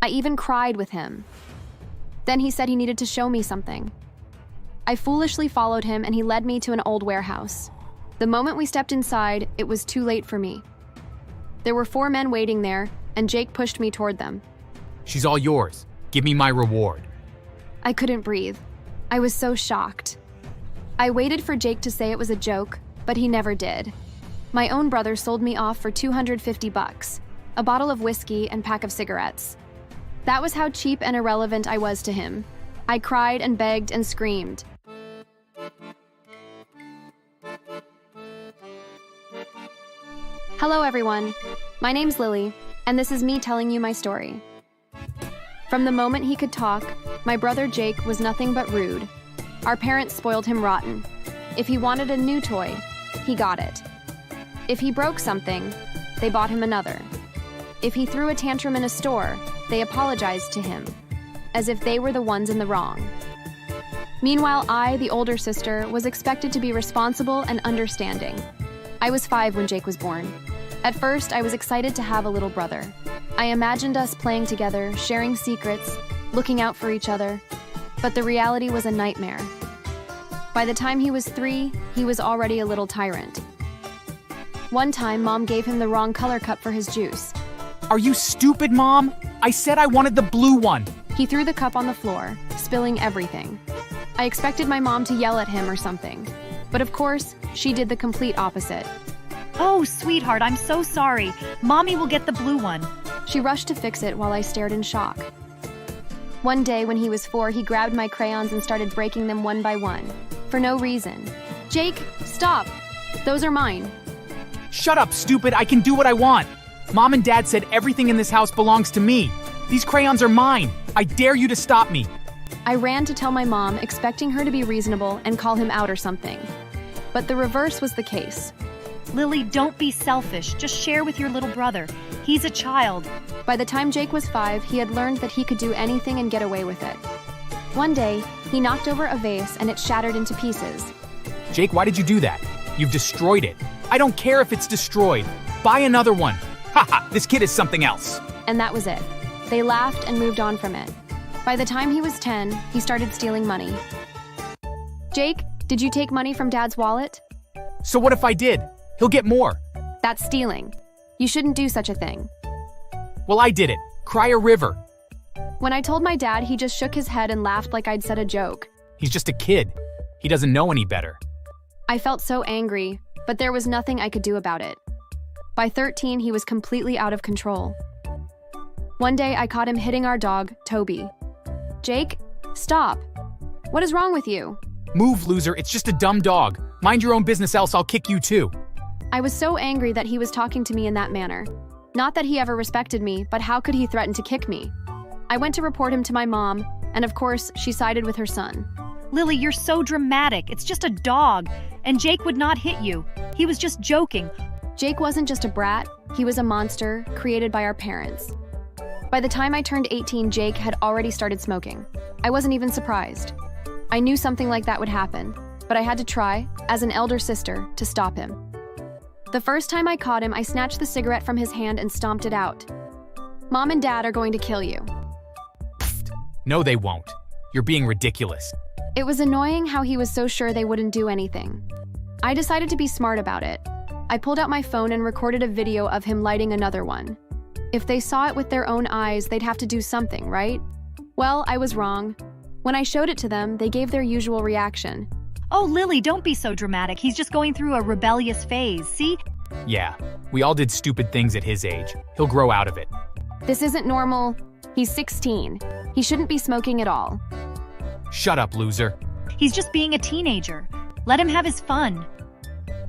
I even cried with him. Then he said he needed to show me something. I foolishly followed him and he led me to an old warehouse. The moment we stepped inside, it was too late for me. There were 4 men waiting there, and Jake pushed me toward them. She's all yours. Give me my reward. I couldn't breathe. I was so shocked. I waited for Jake to say it was a joke, but he never did. My own brother sold me off for $250, a bottle of whiskey and pack of cigarettes. That was how cheap and irrelevant I was to him. I cried and begged and screamed. Hello everyone, my name's Lily, and this is me telling you my story. From the moment he could talk, my brother Jake was nothing but rude. Our parents spoiled him rotten. If he wanted a new toy, he got it. If he broke something, they bought him another. If he threw a tantrum in a store, they apologized to him, as if they were the ones in the wrong. Meanwhile, I, the older sister, was expected to be responsible and understanding. I was 5 when Jake was born. At first, I was excited to have a little brother. I imagined us playing together, sharing secrets, looking out for each other. But the reality was a nightmare. By the time he was 3, he was already a little tyrant. One time, Mom gave him the wrong color cup for his juice. Are you stupid, Mom? I said I wanted the blue one. He threw the cup on the floor, spilling everything. I expected my mom to yell at him or something. But of course, she did the complete opposite. Oh, sweetheart, I'm so sorry. Mommy will get the blue one. She rushed to fix it while I stared in shock. One day when he was 4, he grabbed my crayons and started breaking them one by one, for no reason. Jake, stop! Those are mine. Shut up, stupid. I can do what I want. Mom and Dad said everything in this house belongs to me. These crayons are mine. I dare you to stop me. I ran to tell my mom, expecting her to be reasonable and call him out or something. But the reverse was the case. Lily, don't be selfish. Just share with your little brother. He's a child. By the time Jake was 5, he had learned that he could do anything and get away with it. One day, he knocked over a vase and it shattered into pieces. Jake, why did you do that? You've destroyed it. I don't care if it's destroyed. Buy another one. Haha, this kid is something else. And that was it. They laughed and moved on from it. By the time he was 10, he started stealing money. Jake, did you take money from Dad's wallet? So what if I did? He'll get more. That's stealing. You shouldn't do such a thing. Well, I did it. Cry a river. When I told my dad, he just shook his head and laughed like I'd said a joke. He's just a kid. He doesn't know any better. I felt so angry, but there was nothing I could do about it. By 13, he was completely out of control. One day, I caught him hitting our dog, Toby. Jake, stop. What is wrong with you? Move, loser. It's just a dumb dog. Mind your own business, else I'll kick you too. I was so angry that he was talking to me in that manner. Not that he ever respected me, but how could he threaten to kick me? I went to report him to my mom, and of course, she sided with her son. Lily, you're so dramatic. It's just a dog. And Jake would not hit you. He was just joking. Jake wasn't just a brat, he was a monster created by our parents. By the time I turned 18, Jake had already started smoking. I wasn't even surprised. I knew something like that would happen, but I had to try, as an elder sister, to stop him. The first time I caught him, I snatched the cigarette from his hand and stomped it out. Mom and Dad are going to kill you. Pfft. No, they won't. You're being ridiculous. It was annoying how he was so sure they wouldn't do anything. I decided to be smart about it. I pulled out my phone and recorded a video of him lighting another one. If they saw it with their own eyes, they'd have to do something, right? Well, I was wrong. When I showed it to them, they gave their usual reaction. Oh, Lily, don't be so dramatic. He's just going through a rebellious phase, see? Yeah, we all did stupid things at his age. He'll grow out of it. This isn't normal. He's 16. He shouldn't be smoking at all. Shut up, loser. He's just being a teenager. Let him have his fun.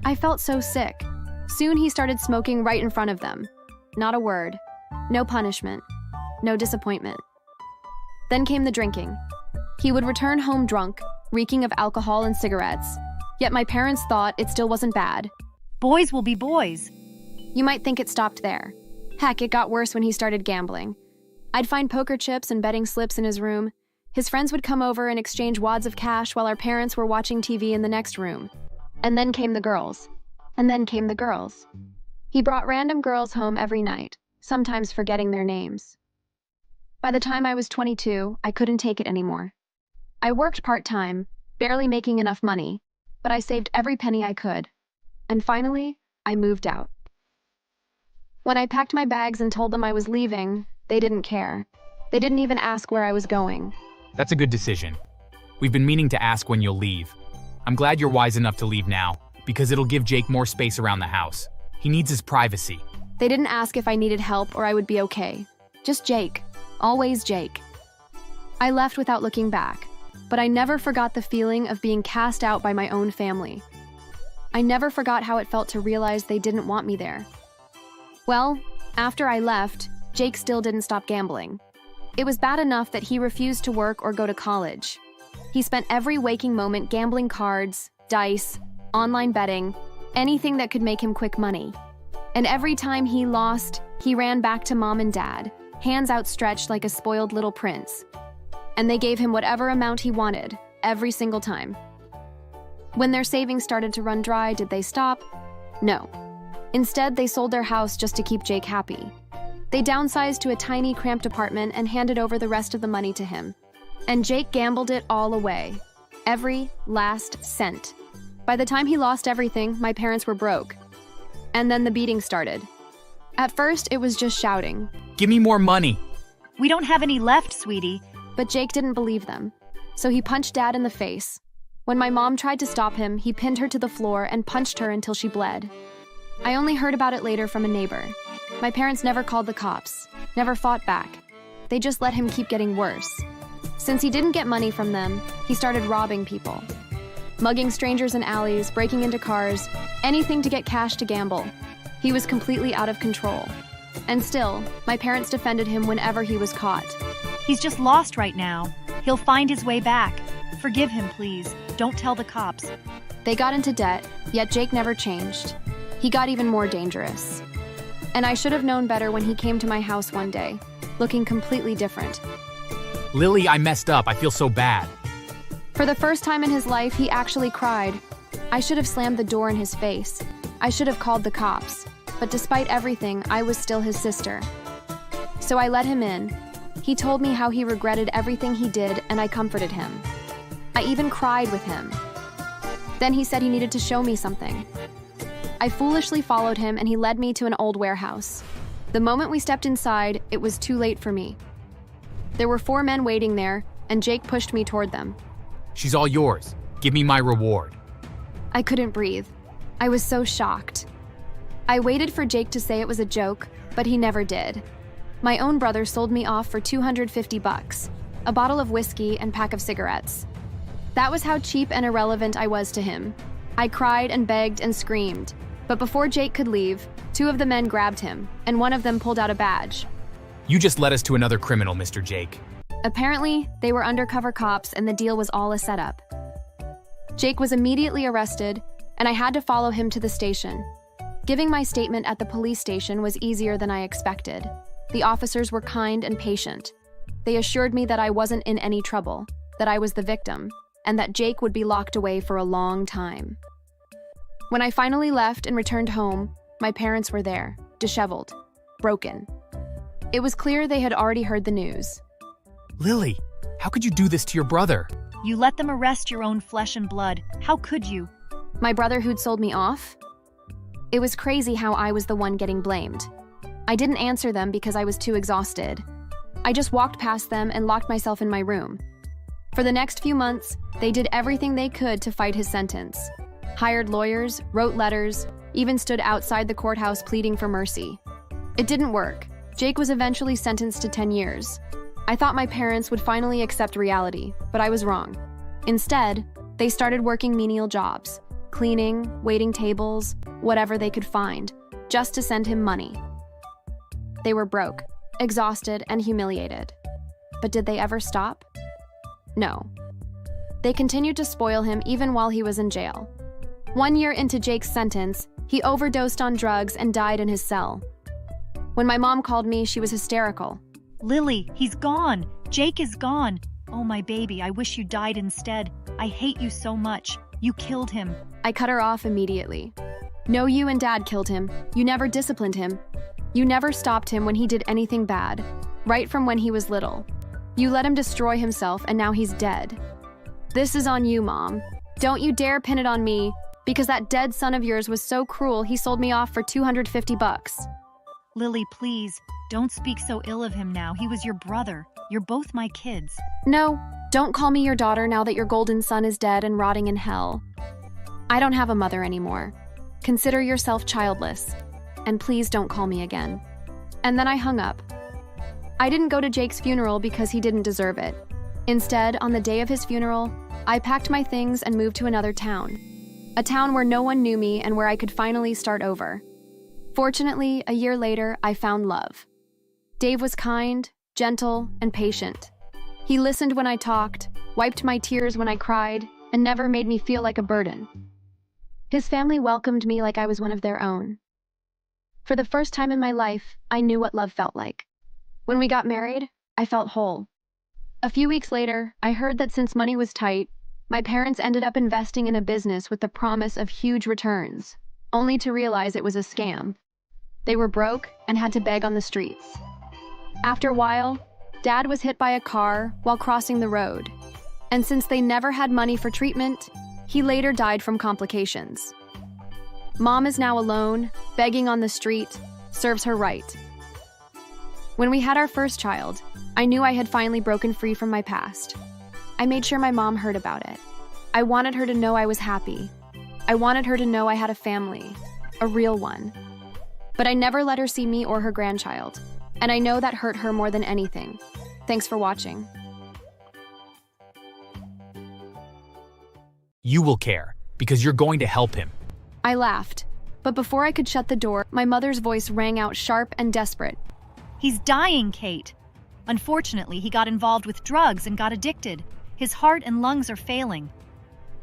I felt so sick. Soon he started smoking right in front of them. Not a word. No punishment. No disappointment. Then came the drinking. He would return home drunk, reeking of alcohol and cigarettes. Yet my parents thought it still wasn't bad. Boys will be boys. You might think it stopped there. Heck, it got worse when he started gambling. I'd find poker chips and betting slips in his room. His friends would come over and exchange wads of cash while our parents were watching TV in the next room. And then came the girls. And then came the girls. He brought random girls home every night, sometimes forgetting their names. By the time I was 22, I couldn't take it anymore. I worked part-time, barely making enough money, but I saved every penny I could. And finally, I moved out. When I packed my bags and told them I was leaving, they didn't care. They didn't even ask where I was going. That's a good decision. We've been meaning to ask when you'll leave. I'm glad you're wise enough to leave now, because it'll give Jake more space around the house. He needs his privacy. They didn't ask if I needed help or I would be okay. Just Jake. Always Jake. I left without looking back, but I never forgot the feeling of being cast out by my own family. I never forgot how it felt to realize they didn't want me there. Well, after I left, Jake still didn't stop gambling. It was bad enough that he refused to work or go to college. He spent every waking moment gambling cards, dice, online betting, anything that could make him quick money. And every time he lost, he ran back to mom and dad, hands outstretched like a spoiled little prince. And they gave him whatever amount he wanted, every single time. When their savings started to run dry, did they stop? No. Instead, they sold their house just to keep Jake happy. They downsized to a tiny, cramped apartment and handed over the rest of the money to him. And Jake gambled it all away. Every last cent. By the time he lost everything, my parents were broke. And then the beating started. At first, it was just shouting. Give me more money. We don't have any left, sweetie. But Jake didn't believe them. So he punched Dad in the face. When my mom tried to stop him, he pinned her to the floor and punched her until she bled. I only heard about it later from a neighbor. My parents never called the cops, never fought back. They just let him keep getting worse. Since he didn't get money from them, he started robbing people. Mugging strangers in alleys, breaking into cars, anything to get cash to gamble. He was completely out of control. And still, my parents defended him whenever he was caught. He's just lost right now. He'll find his way back. Forgive him, please. Don't tell the cops. They got into debt, yet Jake never changed. He got even more dangerous. And I should have known better when he came to my house one day, looking completely different. Lily, I messed up. I feel so bad. For the first time in his life, he actually cried. I should have slammed the door in his face. I should have called the cops. But despite everything, I was still his sister. So I let him in. He told me how he regretted everything he did, and I comforted him. I even cried with him. Then he said he needed to show me something. I foolishly followed him, and he led me to an old warehouse. The moment we stepped inside, it was too late for me. There were 4 men waiting there, and Jake pushed me toward them. She's all yours. Give me my reward. I couldn't breathe. I was so shocked. I waited for Jake to say it was a joke, but he never did. My own brother sold me off for $250, a bottle of whiskey and pack of cigarettes. That was how cheap and irrelevant I was to him. I cried and begged and screamed, but before Jake could leave, 2 of the men grabbed him, and one of them pulled out a badge. You just led us to another criminal, Mr. Jake. Apparently, they were undercover cops and the deal was all a setup. Jake was immediately arrested, and I had to follow him to the station. Giving my statement at the police station was easier than I expected. The officers were kind and patient. They assured me that I wasn't in any trouble, that I was the victim, and that Jake would be locked away for a long time. When I finally left and returned home, my parents were there, disheveled, broken. It was clear they had already heard the news. Lily, how could you do this to your brother? You let them arrest your own flesh and blood. How could you? My brother who'd sold me off? It was crazy how I was the one getting blamed. I didn't answer them because I was too exhausted. I just walked past them and locked myself in my room. For the next few months, they did everything they could to fight his sentence. Hired lawyers, wrote letters, even stood outside the courthouse pleading for mercy. It didn't work. Jake was eventually sentenced to 10 years. I thought my parents would finally accept reality, but I was wrong. Instead, they started working menial jobs, cleaning, waiting tables, whatever they could find, just to send him money. They were broke, exhausted, and humiliated. But did they ever stop? No. They continued to spoil him even while he was in jail. 1 year into Jake's sentence, he overdosed on drugs and died in his cell. When my mom called me, she was hysterical. Lily, he's gone. Jake is gone. Oh, my baby, I wish you died instead. I hate you so much. You killed him. I cut her off immediately. No, you and Dad killed him. You never disciplined him. You never stopped him when he did anything bad. right from when he was little. You let him destroy himself, and now he's dead. This is on you, Mom. Don't you dare pin it on me, because that dead son of yours was so cruel he sold me off for $250. Lily, please, don't speak so ill of him now. He was your brother. You're both my kids. No, don't call me your daughter now that your golden son is dead and rotting in hell. I don't have a mother anymore. Consider yourself childless, and please don't call me again. And then I hung up. I didn't go to Jake's funeral because he didn't deserve it. Instead, on the day of his funeral, I packed my things and moved to another town. A town where no one knew me and where I could finally start over. Fortunately, a year later, I found love. Dave was kind, gentle, and patient. He listened when I talked, wiped my tears when I cried, and never made me feel like a burden. His family welcomed me like I was one of their own. For the first time in my life, I knew what love felt like. When we got married, I felt whole. A few weeks later, I heard that since money was tight, my parents ended up investing in a business with the promise of huge returns, only to realize it was a scam. They were broke and had to beg on the streets. After a while, Dad was hit by a car while crossing the road, and since they never had money for treatment, he later died from complications. Mom is now alone, begging on the street, serves her right. When we had our first child, I knew I had finally broken free from my past. I made sure my mom heard about it. I wanted her to know I was happy. I wanted her to know I had a family, a real one. But I never let her see me or her grandchild, and I know that hurt her more than anything. Thanks for watching. You will care, because you're going to help him. I laughed, but before I could shut the door, my mother's voice rang out sharp and desperate. He's dying, Kate. Unfortunately, he got involved with drugs and got addicted. His heart and lungs are failing.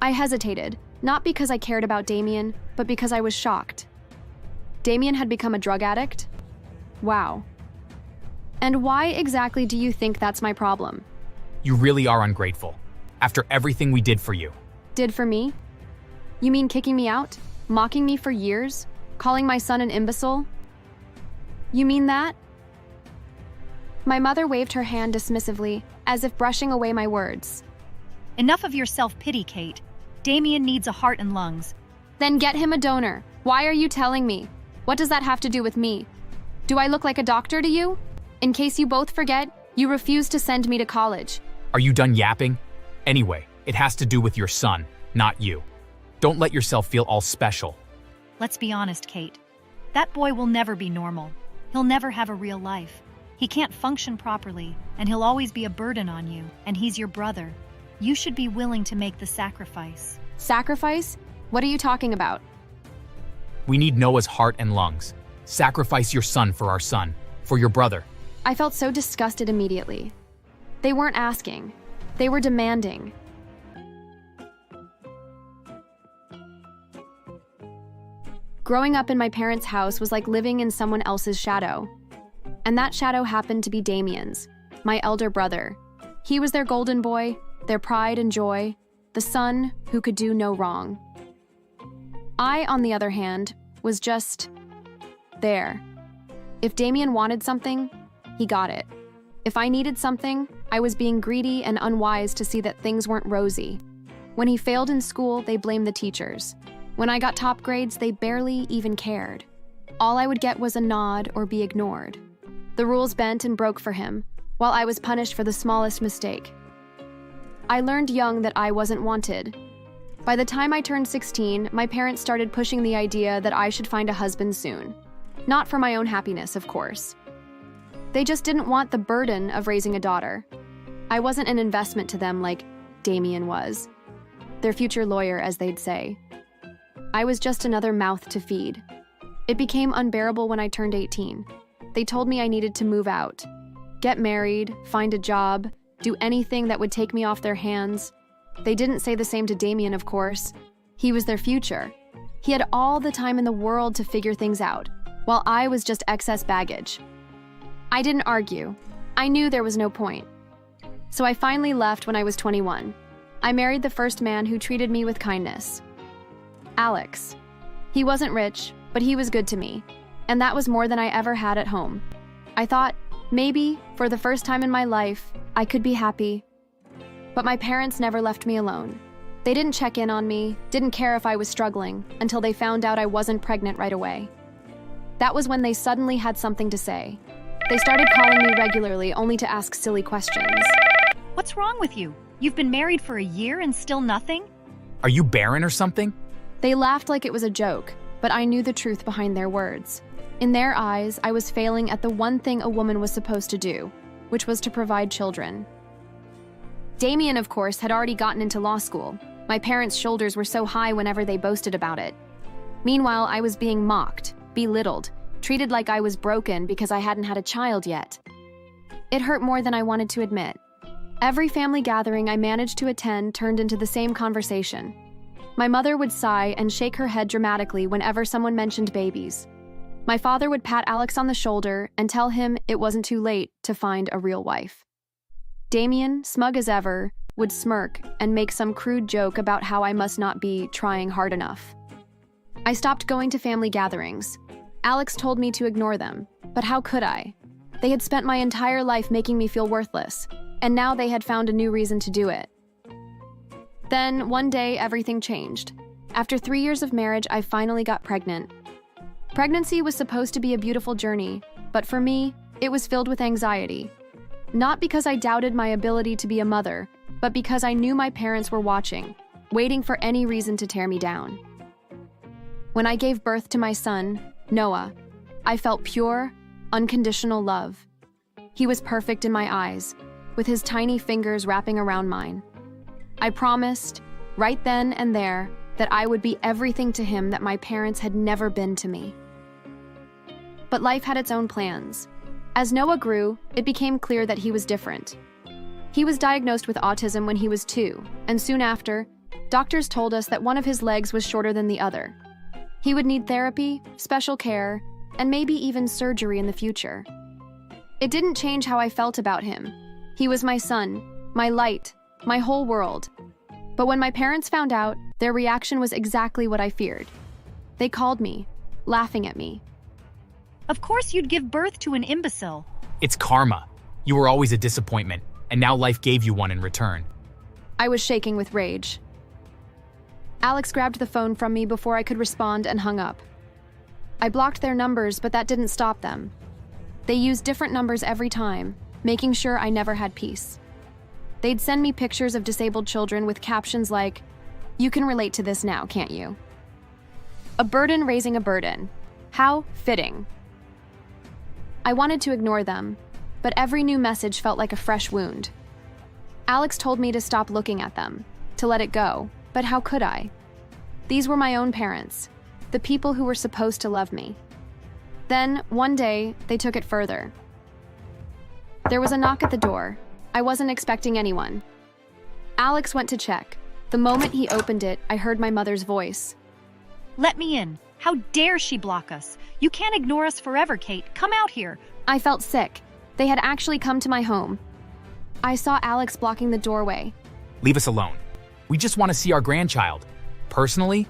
I hesitated, not because I cared about Damian, but because I was shocked. Damian had become a drug addict? Wow. And why exactly do you think that's my problem? You really are ungrateful, after everything we did for you. Did for me? You mean kicking me out? Mocking me for years? Calling my son an imbecile? You mean that? My mother waved her hand dismissively, as if brushing away my words. Enough of your self-pity, Kate. Damian needs a heart and lungs. Then get him a donor. Why are you telling me? What does that have to do with me? Do I look like a doctor to you? In case you both forget, you refused to send me to college. Are you done yapping? Anyway, it has to do with your son, not you. Don't let yourself feel all special. Let's be honest, Kate. That boy will never be normal. He'll never have a real life. He can't function properly, and he'll always be a burden on you, and he's your brother. You should be willing to make the sacrifice. Sacrifice? What are you talking about? We need Noah's heart and lungs. Sacrifice your son for our son, for your brother. I felt so disgusted immediately. They weren't asking. They were demanding. Growing up in my parents' house was like living in someone else's shadow. And that shadow happened to be Damian's, my elder brother. He was their golden boy, their pride and joy, the son who could do no wrong. I, on the other hand, was just there. If Damian wanted something, he got it. If I needed something, I was being greedy and unwise to see that things weren't rosy. When he failed in school, they blamed the teachers. When I got top grades, they barely even cared. All I would get was a nod or be ignored. The rules bent and broke for him, while I was punished for the smallest mistake. I learned young that I wasn't wanted. By the time I turned 16, my parents started pushing the idea that I should find a husband soon. Not for my own happiness, of course. They just didn't want the burden of raising a daughter. I wasn't an investment to them like Damian was. Their future lawyer, as they'd say. I was just another mouth to feed. It became unbearable when I turned 18. They told me I needed to move out, get married, find a job, do anything that would take me off their hands. They didn't say the same to Damian, of course. He was their future. He had all the time in the world to figure things out, while I was just excess baggage. I didn't argue. I knew there was no point. So I finally left when I was 21. I married the first man who treated me with kindness. Alex. He wasn't rich, but he was good to me, and that was more than I ever had at home. I thought, Maybe, for the first time in my life, I could be happy. But my parents never left me alone. They didn't check in on me, didn't care if I was struggling, until they found out I wasn't pregnant right away. That was when they suddenly had something to say. They started calling me regularly, only to ask silly questions. What's wrong with you? You've been married for a year and still nothing? Are you barren or something? They laughed like it was a joke, but I knew the truth behind their words. In their eyes, I was failing at the one thing a woman was supposed to do, which was to provide children. Damian, of course, had already gotten into law school. My parents' shoulders were so high whenever they boasted about it. Meanwhile, I was being mocked, belittled, treated like I was broken because I hadn't had a child yet. It hurt more than I wanted to admit. Every family gathering I managed to attend turned into the same conversation. My mother would sigh and shake her head dramatically whenever someone mentioned babies. My father would pat Alex on the shoulder and tell him it wasn't too late to find a real wife. Damian, smug as ever, would smirk and make some crude joke about how I must not be trying hard enough. I stopped going to family gatherings. Alex told me to ignore them, but how could I? They had spent my entire life making me feel worthless, and now they had found a new reason to do it. Then, one day, everything changed. After 3 years of marriage, I finally got pregnant. Pregnancy was supposed to be a beautiful journey, but for me, it was filled with anxiety. Not because I doubted my ability to be a mother, but because I knew my parents were watching, waiting for any reason to tear me down. When I gave birth to my son, Noah, I felt pure, unconditional love. He was perfect in my eyes, with his tiny fingers wrapping around mine. I promised, right then and there, that I would be everything to him that my parents had never been to me. But life had its own plans. As Noah grew, it became clear that he was different. He was diagnosed with autism when he was 2, and soon after, doctors told us that one of his legs was shorter than the other. He would need therapy, special care, and maybe even surgery in the future. It didn't change how I felt about him. He was my son, my light, my whole world. But when my parents found out, their reaction was exactly what I feared. They called me, laughing at me. Of course you'd give birth to an imbecile. It's karma. You were always a disappointment, and now life gave you one in return. I was shaking with rage. Alex grabbed the phone from me before I could respond and hung up. I blocked their numbers, but that didn't stop them. They used different numbers every time, making sure I never had peace. They'd send me pictures of disabled children with captions like, "You can relate to this now, can't you?" A burden raising a burden. How fitting. I wanted to ignore them, but every new message felt like a fresh wound. Alex told me to stop looking at them, to let it go, but how could I? These were my own parents, the people who were supposed to love me. Then, one day, they took it further. There was a knock at the door. I wasn't expecting anyone. Alex went to check. The moment he opened it, I heard my mother's voice. Let me in. How dare she block us? You can't ignore us forever, Kate. Come out here. I felt sick. They had actually come to my home. I saw Alex blocking the doorway. Leave us alone. We just want to see our grandchild. Personally,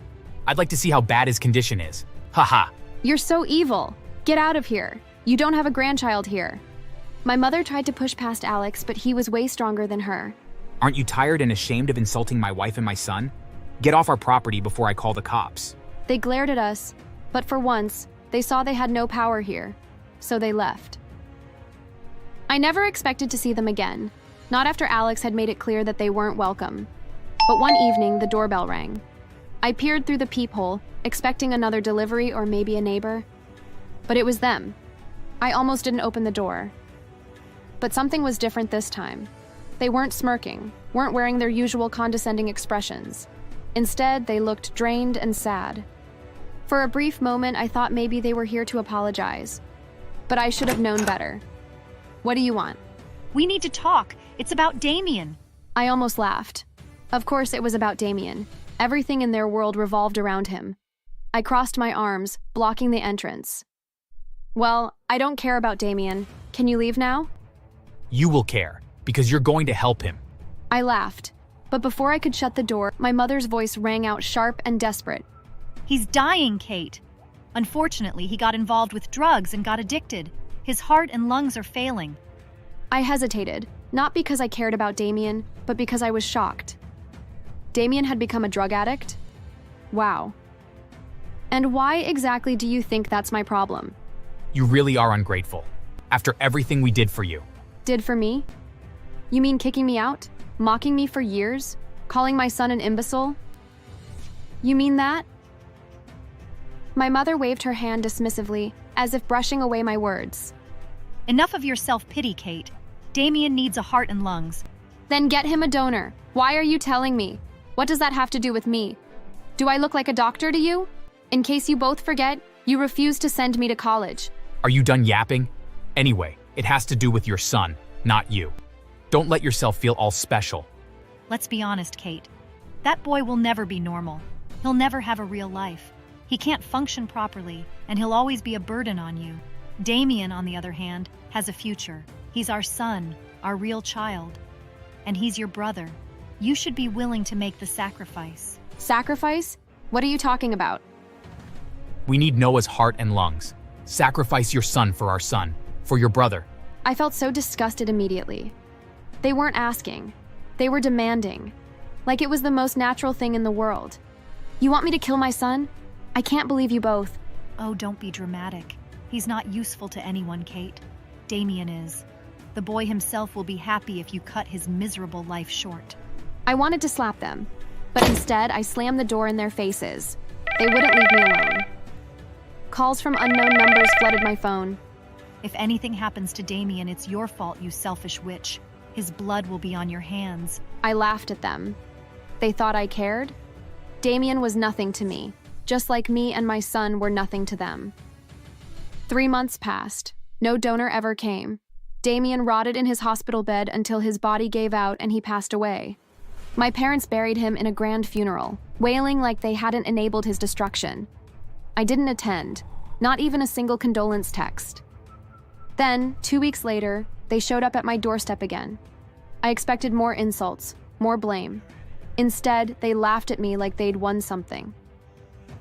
I'd like to see how bad his condition is. Haha. You're so evil. Get out of here. You don't have a grandchild here. My mother tried to push past Alex, but he was way stronger than her. Aren't you tired and ashamed of insulting my wife and my son? Get off our property before I call the cops. They glared at us, but for once, they saw they had no power here, so they left. I never expected to see them again, not after Alex had made it clear that they weren't welcome. But one evening, the doorbell rang. I peered through the peephole, expecting another delivery or maybe a neighbor. But it was them. I almost didn't open the door. But something was different this time. They weren't smirking, weren't wearing their usual condescending expressions. Instead, they looked drained and sad. For a brief moment, I thought maybe they were here to apologize. But I should have known better. What do you want? We need to talk. It's about Damian. I almost laughed. Of course it was about Damian. Everything in their world revolved around him. I crossed my arms, blocking the entrance. Well, I don't care about Damian. Can you leave now? You will care, because you're going to help him. I laughed. But before I could shut the door, my mother's voice rang out sharp and desperate. He's dying, Kate. Unfortunately, he got involved with drugs and got addicted. His heart and lungs are failing. I hesitated, not because I cared about Damian, but because I was shocked. Damian had become a drug addict? Wow. And why exactly do you think that's my problem? You really are ungrateful. After everything we did for you. Did for me? You mean kicking me out? Mocking me for years? Calling my son an imbecile? You mean that? My mother waved her hand dismissively, as if brushing away my words. Enough of your self-pity, Kate. Damian needs a heart and lungs. Then get him a donor. Why are you telling me? What does that have to do with me? Do I look like a doctor to you? In case you both forget, you refused to send me to college. Are you done yapping? Anyway, it has to do with your son, not you. Don't let yourself feel all special. Let's be honest, Kate. That boy will never be normal. He'll never have a real life. He can't function properly, and he'll always be a burden on you. Damian, on the other hand, has a future. He's our son, our real child. And he's your brother. You should be willing to make the sacrifice. Sacrifice? What are you talking about? We need Noah's heart and lungs. Sacrifice your son for our son, for your brother. I felt so disgusted immediately. They weren't asking. They were demanding. Like it was the most natural thing in the world. You want me to kill my son? I can't believe you both. Oh, don't be dramatic. He's not useful to anyone, Kate. Damian is. The boy himself will be happy if you cut his miserable life short. I wanted to slap them, but instead I slammed the door in their faces. They wouldn't leave me alone. Calls from unknown numbers flooded my phone. If anything happens to Damian, it's your fault, you selfish witch. His blood will be on your hands. I laughed at them. They thought I cared? Damian was nothing to me, just like me and my son were nothing to them. 3 months passed. No donor ever came. Damian rotted in his hospital bed until his body gave out and he passed away. My parents buried him in a grand funeral, wailing like they hadn't enabled his destruction. I didn't attend, not even a single condolence text. Then, 2 weeks later, they showed up at my doorstep again. I expected more insults, more blame. Instead, they laughed at me like they'd won something.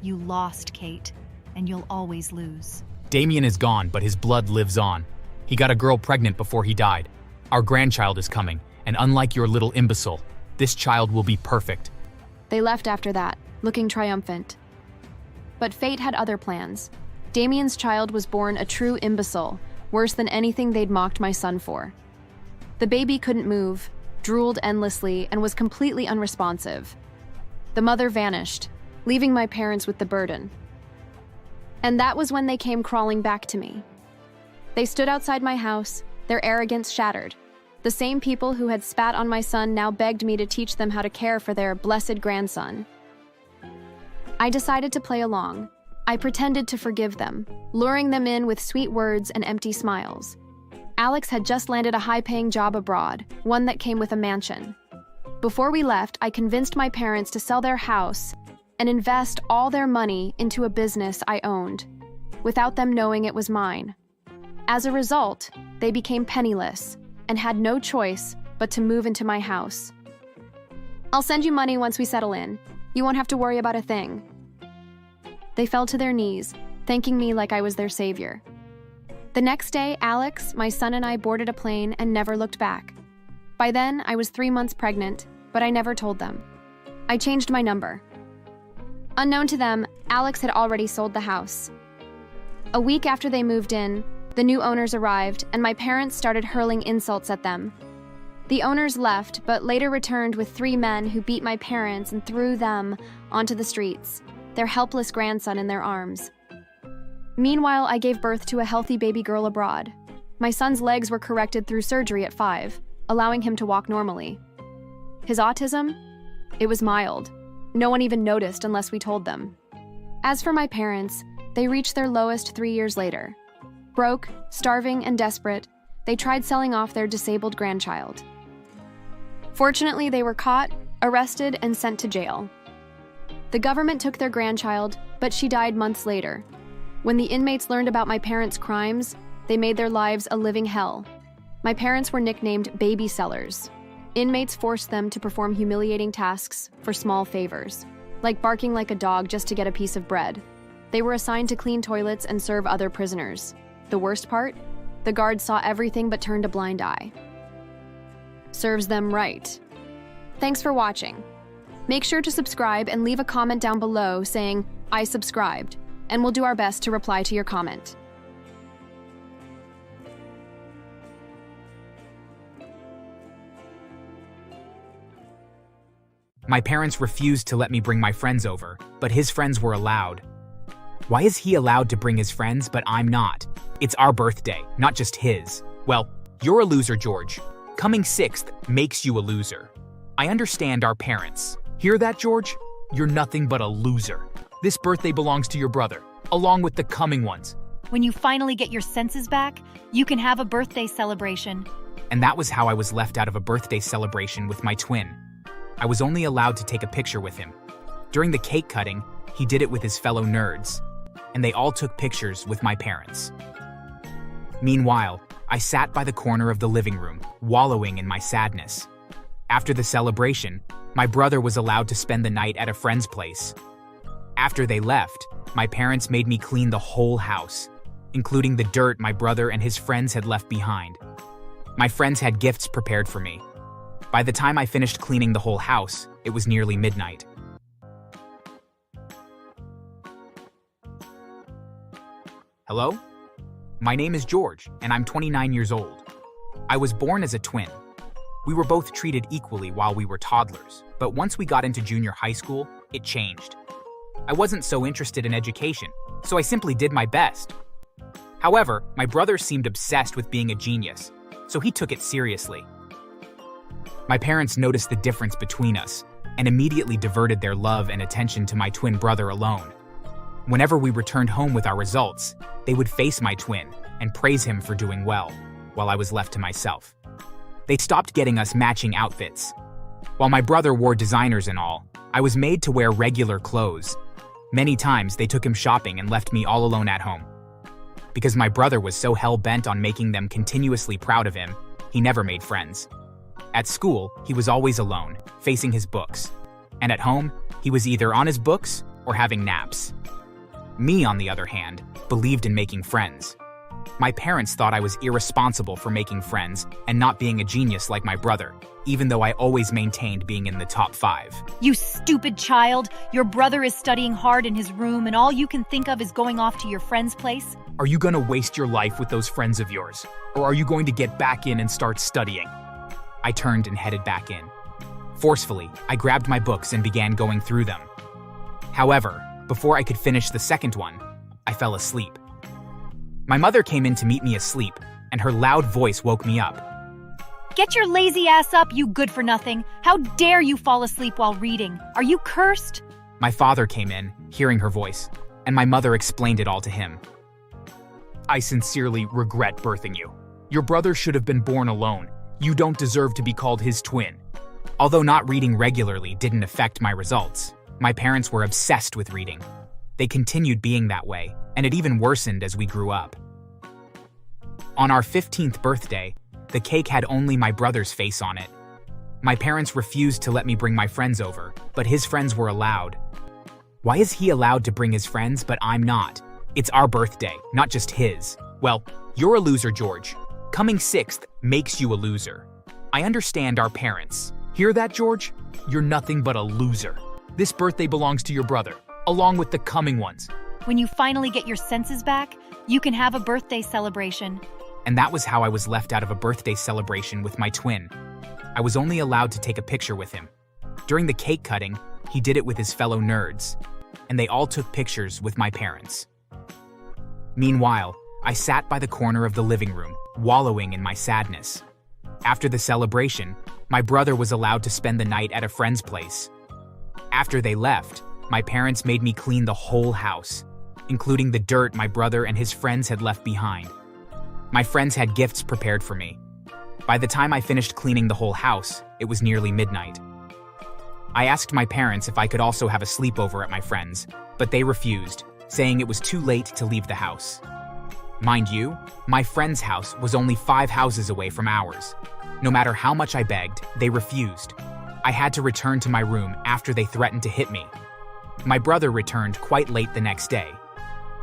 You lost, Kate, and you'll always lose. Damian is gone, but his blood lives on. He got a girl pregnant before he died. Our grandchild is coming, and unlike your little imbecile, this child will be perfect. They left after that, looking triumphant. But fate had other plans. Damian's child was born a true imbecile, worse than anything they'd mocked my son for. The baby couldn't move, drooled endlessly, and was completely unresponsive. The mother vanished, leaving my parents with the burden. And that was when they came crawling back to me. They stood outside my house, their arrogance shattered. The same people who had spat on my son now begged me to teach them how to care for their blessed grandson. I decided to play along. I pretended to forgive them, luring them in with sweet words and empty smiles. Alex had just landed a high-paying job abroad, one that came with a mansion. Before we left, I convinced my parents to sell their house and invest all their money into a business I owned, without them knowing it was mine. As a result, they became penniless and had no choice but to move into my house. I'll send you money once we settle in. You won't have to worry about a thing. They fell to their knees, thanking me like I was their savior. The next day, Alex, my son, and I boarded a plane and never looked back. By then, I was 3 months pregnant, but I never told them. I changed my number. Unknown to them, Alex had already sold the house. A week after they moved in, the new owners arrived, and my parents started hurling insults at them. The owners left, but later returned with 3 men who beat my parents and threw them onto the streets, their helpless grandson in their arms. Meanwhile, I gave birth to a healthy baby girl abroad. My son's legs were corrected through surgery at 5, allowing him to walk normally. His autism? It was mild. No one even noticed unless we told them. As for my parents, they reached their lowest 3 years later. Broke, starving, and desperate, they tried selling off their disabled grandchild. Fortunately, they were caught, arrested, and sent to jail. The government took their grandchild, but she died months later. When the inmates learned about my parents' crimes, they made their lives a living hell. My parents were nicknamed baby sellers. Inmates forced them to perform humiliating tasks for small favors, like barking like a dog just to get a piece of bread. They were assigned to clean toilets and serve other prisoners. The worst part? The guards saw everything but turned a blind eye. Serves them right. Thanks for watching. Make sure to subscribe and leave a comment down below saying, "I subscribed," and we'll do our best to reply to your comment. My parents refused to let me bring my friends over, but his friends were allowed. Why is he allowed to bring his friends, but I'm not? It's our birthday, not just his. Well, you're a loser, George. Coming 6th makes you a loser. I understand our parents. Hear that, George? You're nothing but a loser. This birthday belongs to your brother, along with the coming ones. When you finally get your senses back, you can have a birthday celebration. And that was how I was left out of a birthday celebration with my twin. I was only allowed to take a picture with him. During the cake cutting, he did it with his fellow nerds, and they all took pictures with my parents. Meanwhile, I sat by the corner of the living room, wallowing in my sadness. After the celebration, my brother was allowed to spend the night at a friend's place. After they left, my parents made me clean the whole house, including the dirt my brother and his friends had left behind. My friends had gifts prepared for me. By the time I finished cleaning the whole house, it was nearly midnight. Hello? My name is George, and I'm 29 years old. I was born as a twin. We were both treated equally while we were toddlers, but once we got into junior high school, it changed. I wasn't so interested in education, so I simply did my best. However, my brother seemed obsessed with being a genius, so he took it seriously. My parents noticed the difference between us and immediately diverted their love and attention to my twin brother alone. Whenever we returned home with our results, they would face my twin and praise him for doing well, while I was left to myself. They stopped getting us matching outfits. While my brother wore designers and all, I was made to wear regular clothes. Many times they took him shopping and left me all alone at home. Because my brother was so hell-bent on making them continuously proud of him, he never made friends. At school, he was always alone, facing his books. And at home, he was either on his books or having naps. Me, on the other hand, believed in making friends. My parents thought I was irresponsible for making friends and not being a genius like my brother, even though I always maintained being in the top 5. You stupid child! Your brother is studying hard in his room and all you can think of is going off to your friend's place? Are you gonna waste your life with those friends of yours? Or are you going to get back in and start studying? I turned and headed back in. Forcefully, I grabbed my books and began going through them. However, before I could finish the second one, I fell asleep. My mother came in to meet me asleep, and her loud voice woke me up. Get your lazy ass up, you good-for-nothing! How dare you fall asleep while reading? Are you cursed? My father came in, hearing her voice, and my mother explained it all to him. I sincerely regret birthing you. Your brother should have been born alone. You don't deserve to be called his twin. Although not reading regularly didn't affect my results, my parents were obsessed with reading. They continued being that way, and it even worsened as we grew up. On our 15th birthday, the cake had only my brother's face on it. My parents refused to let me bring my friends over, but his friends were allowed. Why is he allowed to bring his friends, but I'm not? It's our birthday, not just his. Well, you're a loser, George. Coming 6th makes you a loser. I understand our parents. Hear that, George? You're nothing but a loser. This birthday belongs to your brother, along with the coming ones. When you finally get your senses back, you can have a birthday celebration. And that was how I was left out of a birthday celebration with my twin. I was only allowed to take a picture with him. During the cake cutting, he did it with his fellow nerds, and they all took pictures with my parents. Meanwhile, I sat by the corner of the living room, wallowing in my sadness. After the celebration, my brother was allowed to spend the night at a friend's place. After they left, my parents made me clean the whole house, including the dirt my brother and his friends had left behind. My friends had gifts prepared for me. By the time I finished cleaning the whole house, it was nearly midnight. I asked my parents if I could also have a sleepover at my friend's, but they refused, saying it was too late to leave the house. Mind you, my friend's house was only 5 houses away from ours. No matter how much I begged, they refused. I had to return to my room after they threatened to hit me. My brother returned quite late the next day.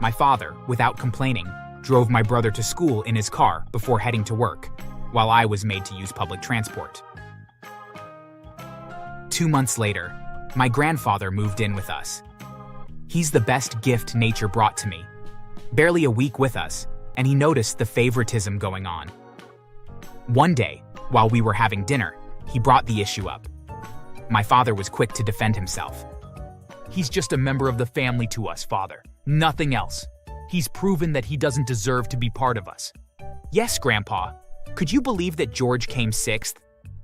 My father, without complaining, drove my brother to school in his car before heading to work, while I was made to use public transport. 2 months later, my grandfather moved in with us. He's the best gift nature brought to me. Barely a week with us, and he noticed the favoritism going on. One day, while we were having dinner, he brought the issue up. My father was quick to defend himself. He's just a member of the family to us, Father. Nothing else. He's proven that he doesn't deserve to be part of us. Yes, Grandpa. Could you believe that George came 6th?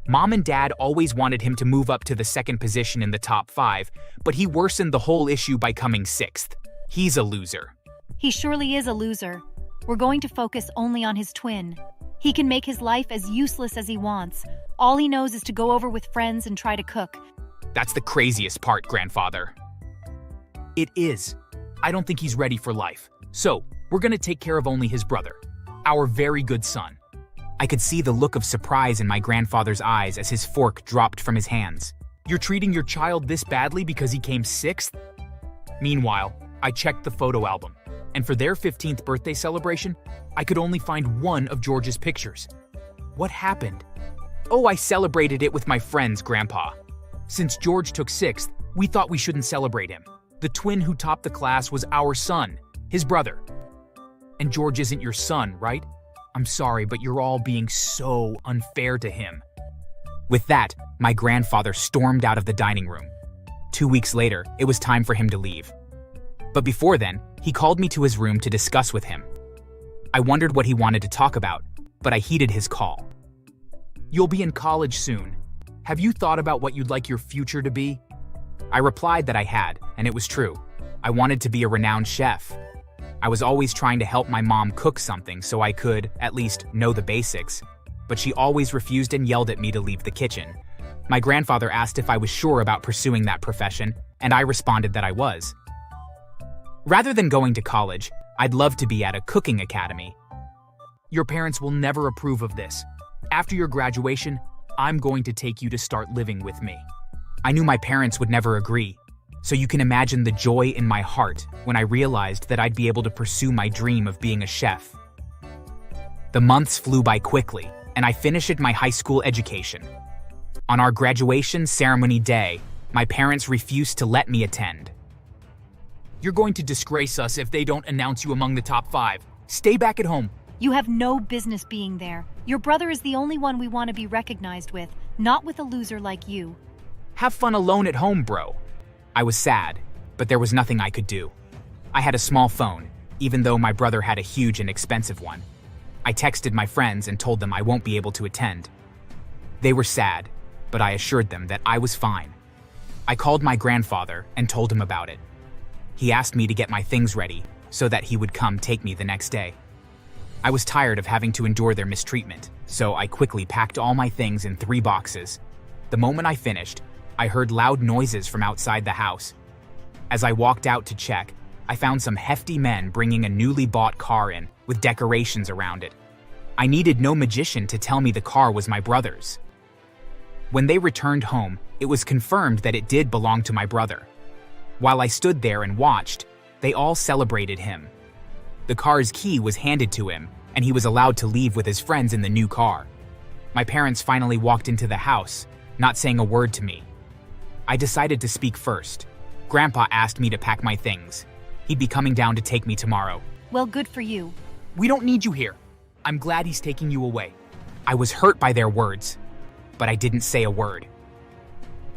Mom and Dad always wanted him to move up to the 2nd position in the top 5, but he worsened the whole issue by coming 6th. He's a loser. He surely is a loser. We're going to focus only on his twin. He can make his life as useless as he wants. All he knows is to go over with friends and try to cook. That's the craziest part, Grandfather. It is. I don't think he's ready for life. So, we're gonna take care of only his brother, our very good son. I could see the look of surprise in my grandfather's eyes as his fork dropped from his hands. You're treating your child this badly because he came 6th? Meanwhile, I checked the photo album, and for their 15th birthday celebration, I could only find one of George's pictures. What happened? Oh, I celebrated it with my friends, Grandpa. Since George took 6th, we thought we shouldn't celebrate him. The twin who topped the class was our son, his brother. And George isn't your son, right? I'm sorry, but you're all being so unfair to him. With that, my grandfather stormed out of the dining room. 2 weeks later, it was time for him to leave. But before then, he called me to his room to discuss with him. I wondered what he wanted to talk about, but I heeded his call. You'll be in college soon. Have you thought about what you'd like your future to be? I replied that I had, and it was true. I wanted to be a renowned chef. I was always trying to help my mom cook something so I could, at least, know the basics, but she always refused and yelled at me to leave the kitchen. My grandfather asked if I was sure about pursuing that profession, and I responded that I was. Rather than going to college, I'd love to be at a cooking academy. Your parents will never approve of this. After your graduation, I'm going to take you to start living with me. I knew my parents would never agree, so you can imagine the joy in my heart when I realized that I'd be able to pursue my dream of being a chef. The months flew by quickly, and I finished my high school education. On our graduation ceremony day, my parents refused to let me attend. You're going to disgrace us if they don't announce you among the top 5. Stay back at home. You have no business being there. Your brother is the only one we want to be recognized with, not with a loser like you. Have fun alone at home, bro. I was sad, but there was nothing I could do. I had a small phone, even though my brother had a huge and expensive one. I texted my friends and told them I won't be able to attend. They were sad, but I assured them that I was fine. I called my grandfather and told him about it. He asked me to get my things ready so that he would come take me the next day. I was tired of having to endure their mistreatment, so I quickly packed all my things in 3 boxes. The moment I finished, I heard loud noises from outside the house. As I walked out to check, I found some hefty men bringing a newly bought car in with decorations around it. I needed no magician to tell me the car was my brother's. When they returned home, it was confirmed that it did belong to my brother. While I stood there and watched, they all celebrated him. The car's key was handed to him, and he was allowed to leave with his friends in the new car. My parents finally walked into the house, not saying a word to me. I decided to speak first. Grandpa asked me to pack my things. He'd be coming down to take me tomorrow. Well, good for you. We don't need you here. I'm glad he's taking you away. I was hurt by their words, but I didn't say a word.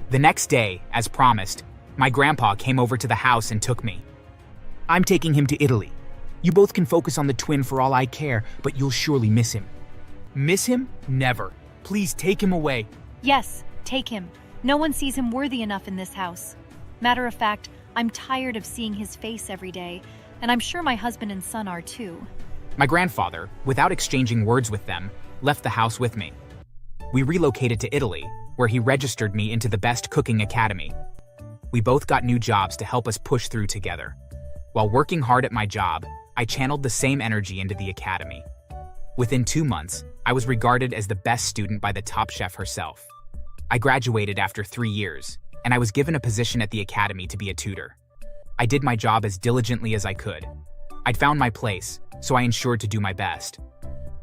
The next day, as promised, my grandpa came over to the house and took me. I'm taking him to Italy. You both can focus on the twin for all I care, but you'll surely miss him. Miss him? Never. Please take him away. Yes, take him. No one sees him worthy enough in this house. Matter of fact, I'm tired of seeing his face every day, and I'm sure my husband and son are too. My grandfather, without exchanging words with them, left the house with me. We relocated to Italy, where he registered me into the best cooking academy. We both got new jobs to help us push through together. While working hard at my job, I channeled the same energy into the academy. Within 2 months, I was regarded as the best student by the top chef herself. I graduated after 3 years, and I was given a position at the academy to be a tutor. I did my job as diligently as I could. I'd found my place, so I ensured to do my best.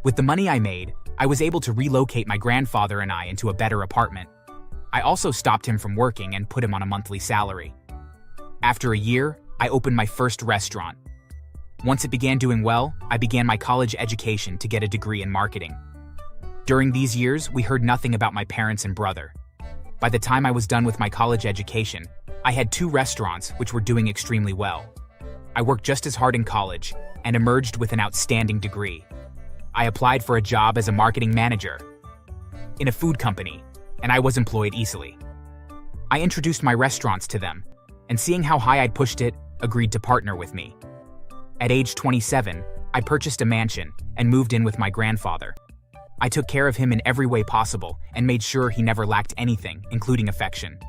With the money I made, I was able to relocate my grandfather and I into a better apartment. I also stopped him from working and put him on a monthly salary. After a year, I opened my first restaurant. Once it began doing well, I began my college education to get a degree in marketing. During these years, we heard nothing about my parents and brother. By the time I was done with my college education, I had 2 restaurants which were doing extremely well. I worked just as hard in college and emerged with an outstanding degree. I applied for a job as a marketing manager in a food company, and I was employed easily. I introduced my restaurants to them, and seeing how high I'd pushed it, agreed to partner with me. At age 27, I purchased a mansion and moved in with my grandfather. I took care of him in every way possible and made sure he never lacked anything, including affection.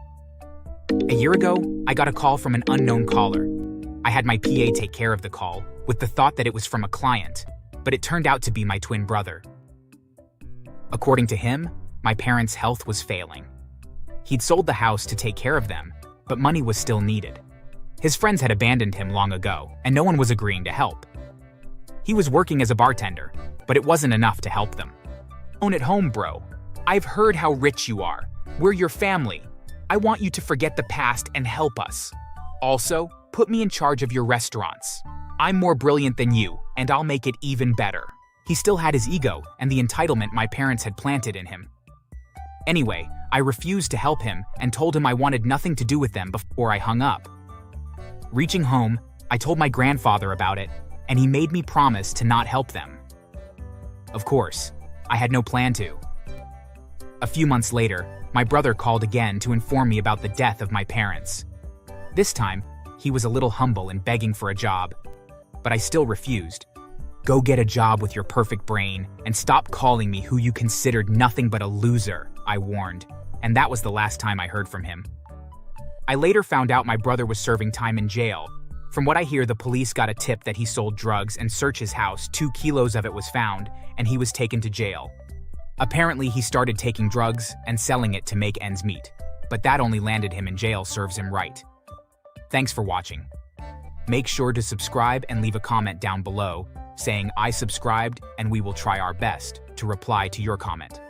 A year ago, I got a call from an unknown caller. I had my PA take care of the call, with the thought that it was from a client, but it turned out to be my twin brother. According to him, my parents' health was failing. He'd sold the house to take care of them, but money was still needed. His friends had abandoned him long ago, and no one was agreeing to help. He was working as a bartender, but it wasn't enough to help them. Own it home, bro. I've heard how rich you are. We're your family. I want you to forget the past and help us. Also, put me in charge of your restaurants. I'm more brilliant than you, and I'll make it even better. He still had his ego and the entitlement my parents had planted in him. Anyway, I refused to help him and told him I wanted nothing to do with them before I hung up. Reaching home, I told my grandfather about it, and he made me promise to not help them. Of course, I had no plan to. A few months later, my brother called again to inform me about the death of my parents. This time, he was a little humble and begging for a job, but I still refused. Go get a job with your perfect brain and stop calling me who you considered nothing but a loser, I warned, and that was the last time I heard from him. I later found out my brother was serving time in jail. From what I hear, the police got a tip that he sold drugs and searched his house. 2 kilos of it was found, and he was taken to jail. Apparently, he started taking drugs and selling it to make ends meet, but that only landed him in jail serves him right. Thanks for watching. Make sure to subscribe and leave a comment down below saying I subscribed, and we will try our best to reply to your comment.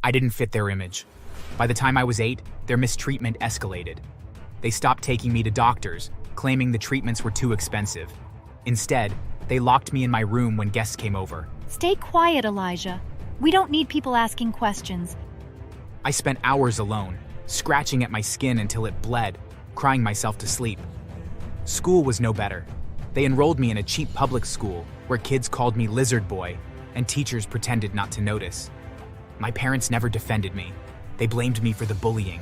I didn't fit their image. By the time I was 8, their mistreatment escalated. They stopped taking me to doctors, claiming the treatments were too expensive. Instead, they locked me in my room when guests came over. Stay quiet, Elijah. We don't need people asking questions. I spent hours alone, scratching at my skin until it bled, crying myself to sleep. School was no better. They enrolled me in a cheap public school where kids called me Lizard Boy and teachers pretended not to notice. My parents never defended me. They blamed me for the bullying.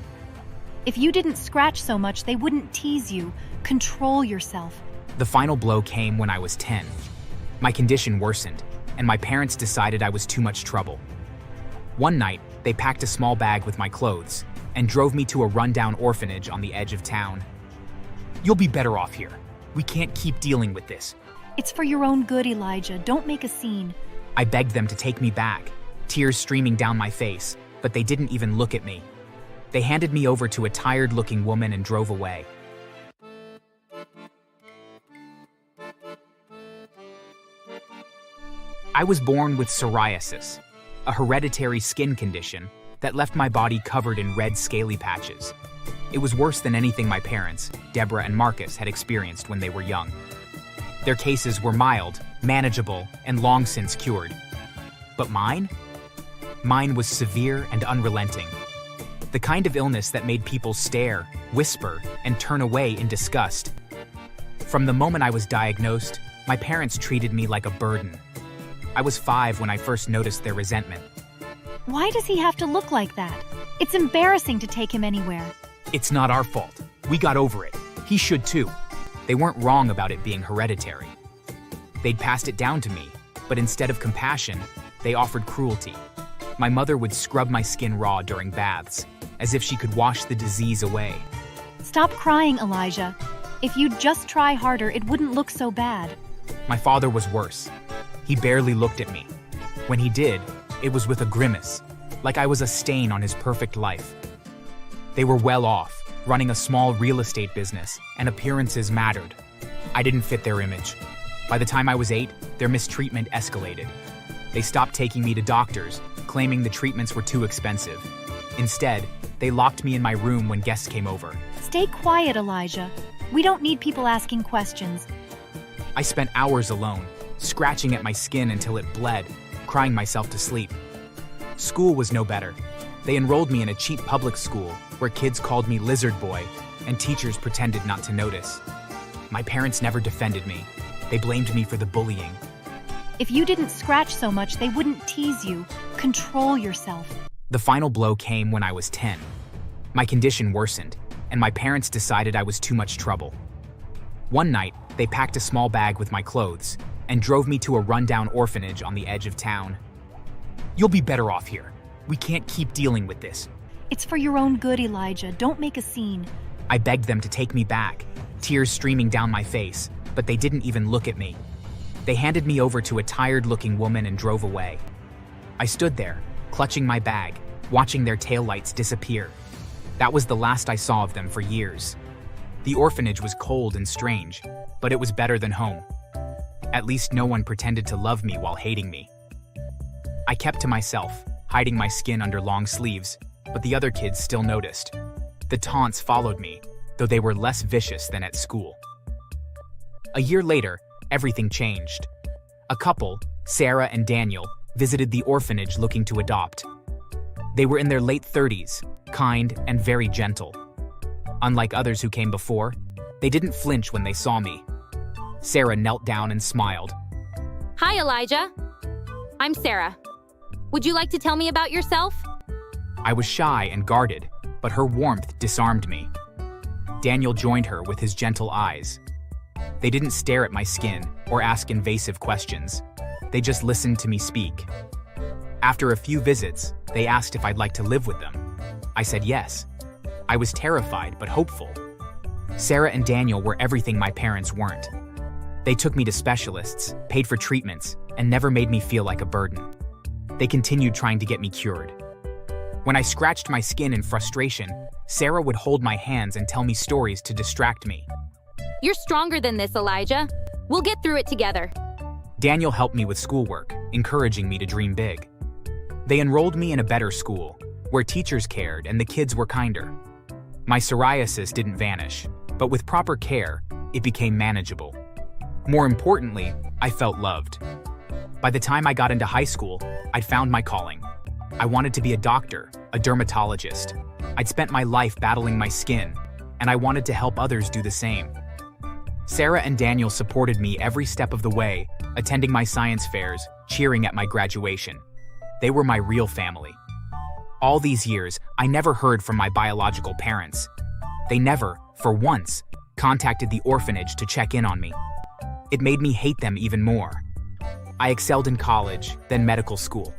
If you didn't scratch so much, they wouldn't tease you. Control yourself. The final blow came when I was 10. My condition worsened, and my parents decided I was too much trouble. One night, they packed a small bag with my clothes and drove me to a rundown orphanage on the edge of town. You'll be better off here. We can't keep dealing with this. It's for your own good, Elijah. Don't make a scene. I begged them to take me back, tears streaming down my face, but they didn't even look at me. They handed me over to a tired-looking woman and drove away. I was born with psoriasis, a hereditary skin condition that left my body covered in red scaly patches. It was worse than anything my parents, Deborah and Marcus, had experienced when they were young. Their cases were mild, manageable, and long since cured. But mine? Mine was severe and unrelenting. The kind of illness that made people stare, whisper, and turn away in disgust. From the moment I was diagnosed, my parents treated me like a burden. I was 5 when I first noticed their resentment. Why does he have to look like that? It's embarrassing to take him anywhere. It's not our fault. We got over it. He should too. They weren't wrong about it being hereditary. They'd passed it down to me, but instead of compassion, they offered cruelty. My mother would scrub my skin raw during baths, as if she could wash the disease away. Stop crying, Elijah. If you'd just try harder, it wouldn't look so bad. My father was worse. He barely looked at me. When he did, it was with a grimace, like I was a stain on his perfect life. They were well off, running a small real estate business, and appearances mattered. I didn't fit their image. By the time I was 8, their mistreatment escalated. They stopped taking me to doctors, claiming the treatments were too expensive. Instead, they locked me in my room when guests came over. Stay quiet, Elijah. We don't need people asking questions. I spent hours alone, scratching at my skin until it bled, crying myself to sleep. School was no better. They enrolled me in a cheap public school where kids called me Lizard Boy and teachers pretended not to notice. My parents never defended me. They blamed me for the bullying. If you didn't scratch so much, they wouldn't tease you. Control yourself. The final blow came when I was 10. My condition worsened, and my parents decided I was too much trouble. One night, they packed a small bag with my clothes and drove me to a rundown orphanage on the edge of town. "You'll be better off here. We can't keep dealing with this." It's for your own good, Elijah. Don't make a scene. I begged them to take me back, tears streaming down my face, but they didn't even look at me. They handed me over to a tired-looking woman and drove away. I stood there, clutching my bag, watching their taillights disappear. That was the last I saw of them for years. The orphanage was cold and strange, but it was better than home. At least no one pretended to love me while hating me. I kept to myself, hiding my skin under long sleeves, but the other kids still noticed. The taunts followed me, though they were less vicious than at school. A year later, everything changed. A couple, Sarah and Daniel, visited the orphanage looking to adopt. They were in their late 30s, kind and very gentle. Unlike others who came before, they didn't flinch when they saw me. Sarah knelt down and smiled. Hi, Elijah. I'm Sarah. Would you like to tell me about yourself? I was shy and guarded, but her warmth disarmed me. Daniel joined her with his gentle eyes. They didn't stare at my skin or ask invasive questions. They just listened to me speak. After a few visits, they asked if I'd like to live with them. I said yes. I was terrified but hopeful. Sarah and Daniel were everything my parents weren't. They took me to specialists, paid for treatments, and never made me feel like a burden. They continued trying to get me cured. When I scratched my skin in frustration, Sarah would hold my hands and tell me stories to distract me. You're stronger than this, Elijah. We'll get through it together. Daniel helped me with schoolwork, encouraging me to dream big. They enrolled me in a better school, where teachers cared and the kids were kinder. My psoriasis didn't vanish, but with proper care, it became manageable. More importantly, I felt loved. By the time I got into high school, I'd found my calling. I wanted to be a doctor, a dermatologist. I'd spent my life battling my skin, and I wanted to help others do the same. Sarah and Daniel supported me every step of the way, attending my science fairs, cheering at my graduation. They were my real family. All these years, I never heard from my biological parents. They never, for once, contacted the orphanage to check in on me. It made me hate them even more. I excelled in college, then medical school.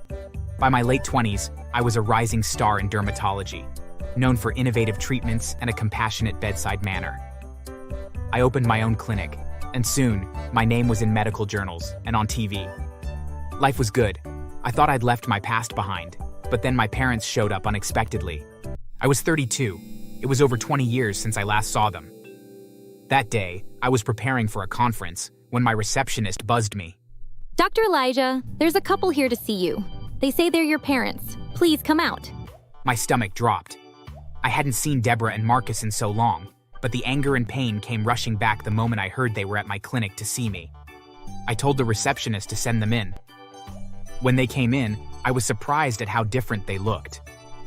By my late 20s, I was a rising star in dermatology, known for innovative treatments and a compassionate bedside manner. I opened my own clinic, and soon, my name was in medical journals and on TV. Life was good. I thought I'd left my past behind, but then my parents showed up unexpectedly. I was 32. It was over 20 years since I last saw them. That day, I was preparing for a conference when my receptionist buzzed me. Dr. Elijah, there's a couple here to see you. They say they're your parents. Please come out. My stomach dropped. I hadn't seen Deborah and Marcus in so long, but the anger and pain came rushing back the moment I heard they were at my clinic to see me. I told the receptionist to send them in. When they came in, I was surprised at how different they looked.